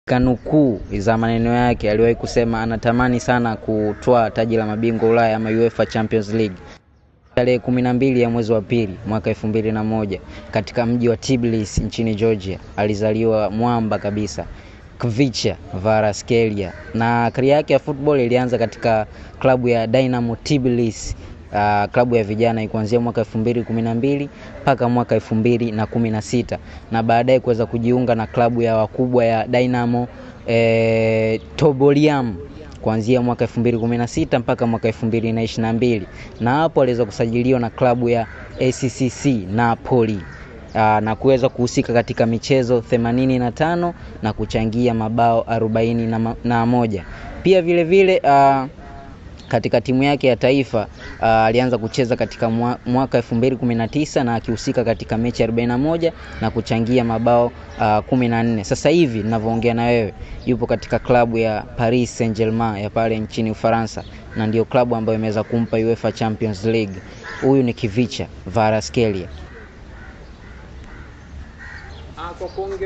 katika nukuu za maneno yake aliwahi kusema anatamani sana kutwaa taji la mabingwa Ulaya ama UEFA Champions League. Tarehe 12 ya mwezi wa pili mwaka 2001 katika mji wa Tbilisi nchini Georgia alizaliwa mwamba kabisa Khvicha Kvaratskhelia, na career yake ya football ilianza katika klabu ya Dynamo Tbilisi, klabu ya vijana kuanzia mwaka 2012 mpaka mwaka 2016, na baadaye kuweza kujiunga na klabu ya wakubwa ya Dynamo Toboliam kuanzia mwaka 2016 mpaka mwaka 2022, na hapo aliweza kusajiliwa na klabu ya ACCC Napoli na kuweza kuhusika katika michezo 85 na kuchangia mabao 41. Pia vile vile katika timu yake ya taifa alianza kucheza katika mwaka 2019 na akihusika katika mechi 41 na kuchangia mabao 14. Sasa hivi ninavyoongea na wewe yupo katika klabu ya Paris Saint-Germain ya pale nchini Ufaransa, na ndio klabu ambayo imeweza kumpa UEFA Champions League. Huyu ni Khvicha Kvaratskhelia.